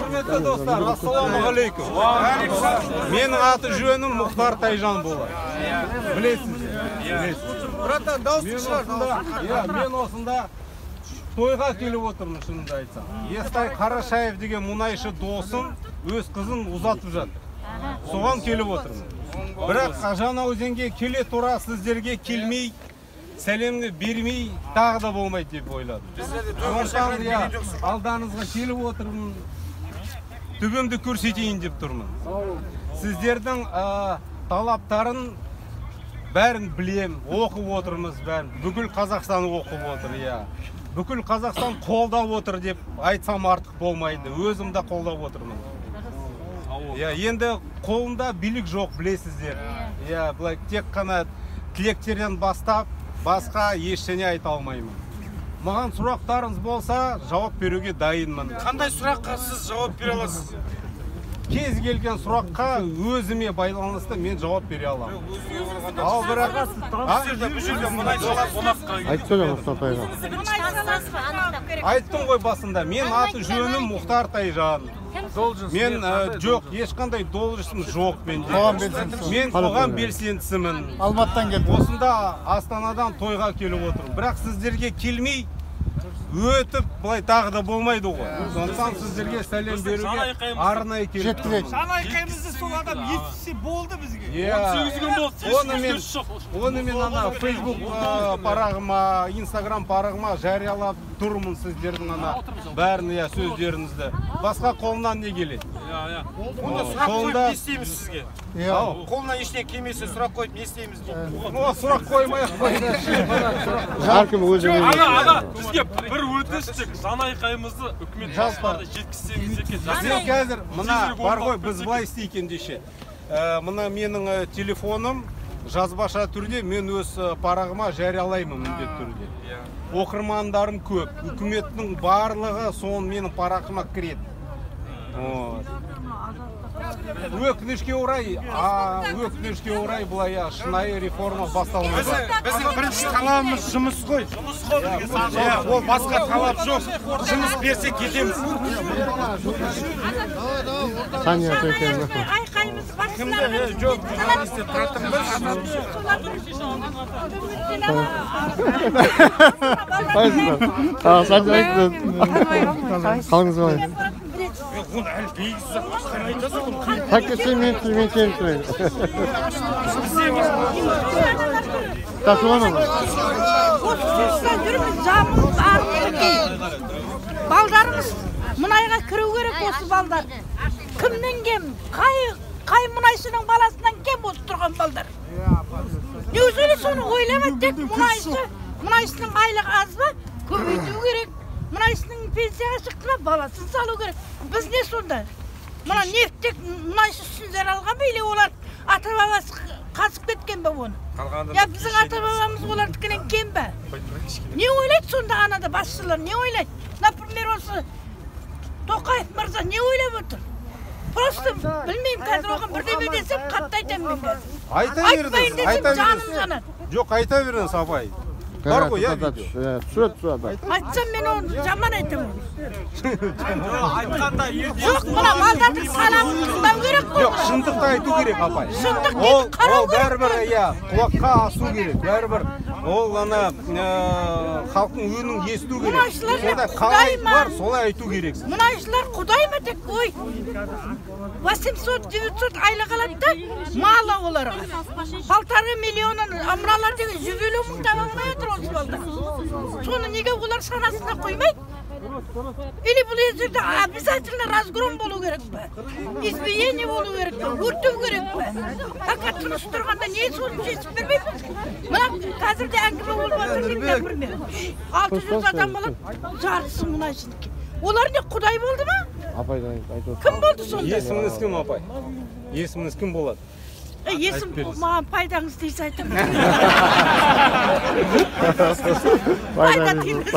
Құрметті достар, ассалаумағалейкум. Менің аты жөнім Мұхтар Тайжан болады. Білесіз. Братан, дауысты шығар. Мен осында тойға келіп отырмын, шынымды айтсам. Естай Қарашаев деген мұнайшы досым өз қызын ұзатып жатыр. Соған келіп отырмын. Бірақ Жаңаөзенге келе тұра сіздерге келмей, сәлемді бермей тағы да болмайды деп ойладым. Алданызға келіп отырмын, төбемді көрсетейін деп тұрмын. Сіздердің талаптарын бәрін білем, оқып отырмыз бәрін. Бүкіл Қазақстан оқып отыр, бүкіл Қазақстан қолдап отыр деп айтсам артық болмайды. Өзім де қолдап отырмын. Енді қолында билік жоқ, білесіздер. Бұлай тек қана тілектерден бастап, басқа ештеңе айта алмаймын. Маған сұрақтарыңыз болса, жауап беруге дайынмын. Қандай сұраққа сіз жауап бере аласыз? Кез келген сұраққа өзіме байланысты мен жауап бере аламын. Ал бірақ айттым ғой басында, мен аты жөнім Мұхтар Тайжан. Мен жоқ, ешқандай должностым жоқ менде. Мен қоғам белсендісімін. Алматыдан келдім. Осында Астанадан тойға келіп отырмын. Бірақ сіздерге келмей өтіп, бұлай тағы да болмайды ғой. Сондықтан сіздерге сәлем беруге арнайы келіп тұрмын. Жанайқайымызды сол адам естісе болды бізге. Оны мен ана Facebook парағыма, Instagram парағыма жариялап тұрмын сіздердің ана бәрін сөздеріңізді. Басқа қолынан не келеді? Онда сұрақ қойып не істейміз сізге? Қолынан ештеңе келмесе сұрақ қойып не істейміз дейді? Сұрақ қоймай-ақ қойды. Әркім өзі бізге бір өтініштік Жанайқайымызды үкімет басшыларына жеткізсеңіз екен. Мен қазір мына бар ғой, біз былай істейік ендеше. Мына менің телефоным жазбаша түрде мен өз парағыма жариялаймын міндетті түрде. Оқырмандарым көп, үкіметтің барлығы соны менің парағыма кіреді. Өкінішке орай бұлай шынайы реформа басталмайды. Біздің бірінші талабымыз жұмыс қой. Ол басқа талап жоқ. Жұмыс берсе кетеміз. Айқайымыз Кімді жоқ, журналистер тұраттыңыз. Қалыңыз бай. Оны әлі бейгіз қарайтасың. Қайкесі мен келіп Тасуаны балдарымыз мұнайға кіру керек осы балдар. Кімнен кем? Қай мұнайшының баласынан кем осы тұрған балдар? Неужели соны ойламайды тек мұнайшының айлығы аз ба? Көбейту керек. Мұнайшының пенсияға шықты ма? Баласын салу керек. Біз не сонда? Мұна нефтек мұнайшы үшін алған ба? Или олар ата-бабасы қасып кеткен ба оны? Біздің ата-бабамыз олардікінен кем ба? Не ойлайды сонда анада басшылар? Не ойлайды? Например, осы Тоқаев мырза не ойлап отыр? Просто білмеймін, қазір оған бірдеме десем, қатты айтамын мен қазір. Айтпайын десем, жаным жанады. Жоқ, айта беріңіз, абай. Бар ғой, айтсам мен оны жаман айтамын. Айтқанда жоқ, мұна малдардың саламын тұтау керек қой. Жоқ, шындықты айту керек, апай. Шындық дейді, қарау керек. Бәрібір, құлаққа асу керек, бәрібір. Ол ана халқың өнің есту керек. Мұнайшылар қалай бар, солай айту керек. Мұнайшылар құдай ма тек, ой. 800-900 айлық алады да, малы оларға. 1,5 миллионын амралар деген 150 мың таба алмай отыр осы балдар. Соны неге олар санасына қоймайды? Или бұл жерде обязательно разгром болу керек па? Избиение болу керек па? Өртеу керек па? Пока тыныш тұрғанда не соны шешіп бермейміз? Мына қазірде әңгіме болып отыр, например. 600 адам болады, жартысы мұнайшылық. Олар не құдай болды ма? Кім болды сонда? Есіміңіз кім, апай? Есіміңіз кім болады? Есім маған пайдаңыз дейсі айтамын. Пайда дейміз.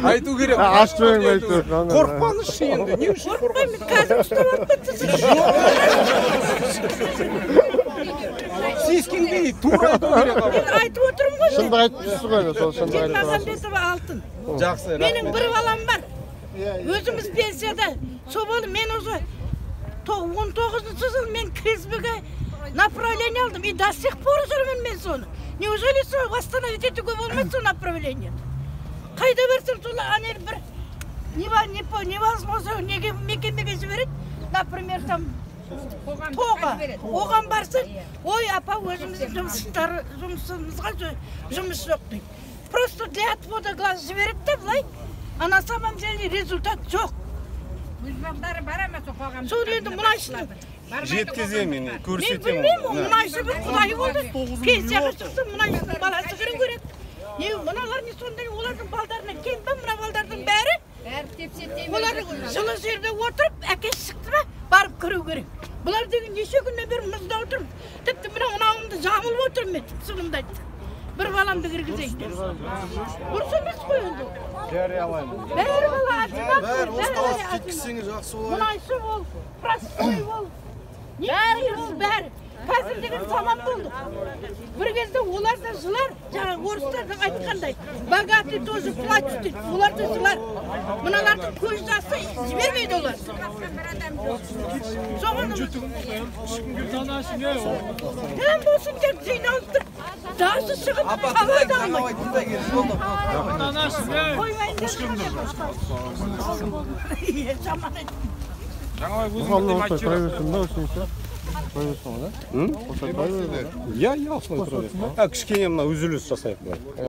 Айту керек. Аштың айту. Қорқпаңызшы енді. Не үшін қорқпаймын? Қазір ұстап алып кетсіз. сескенбей тура айту керек Мен айтып отырмын ғой. Шынды айтыпсыз ғой, сол шынды айтып тұрасыз. Махамбетова Алтын. жақсы Менің бір балам бар. Өзіміз пенсияда. Сол болды мен уже 19-шы жыл мен КСБ-ге направление алдым. И до сих пор жүрмін мен соны. Неужели сол восстановить етуге болмайды сол направление? Қайда берсем сол анер бір невозможно неге мекемеге жібереді. Например, там тоға. Оған барсын, ой, апа, өзіміздің жұмысымызға жұмыс жоқ дейді. Просто для отвода глаз жібереді де былай. А на самом деле результат жоқ. Сол енді мұнайшының жеткіземін мен көрсетемін білмеймін, мұнайшы бір құдайы болды. Пенсияға шықсын, мұнайшының баласы кіру керек. Не, мыналар не сондай, олардың балдарына кем ба, мына балдардың бәрі? Олар жылы жерде отырып, әкесі шықты ба, барып кіру керек. Бұлар деген неше күннен бері мұзда отырмын. Тіпті мынауымды жамылып отырмын мен, сығымды айтты. Бір баламды кіргізейін деп. Дұрыс емес қой енді. Бәрі бала азамат, бәрі азамат. Мұнайшы бол, простой бол. Бәрі бол, бәрі. Қазір деген заман болды. Бір кезде олар да жылар, жаңағы орыстардың айтқандай. Богатый тоже плачет дейді, олар да жылар. Мыналардың көз жасы жібермейді олар. Соған тән болсын деп жиналып тұр. Дасы шығып қалай да алмайды. Қоймайын. Жаман айтты. Бұқалды осылай тұра берсін ба, осылайша? Қой берсін ғой, да? иә осылай тұра берсін кішкене мына үзіліс жасайық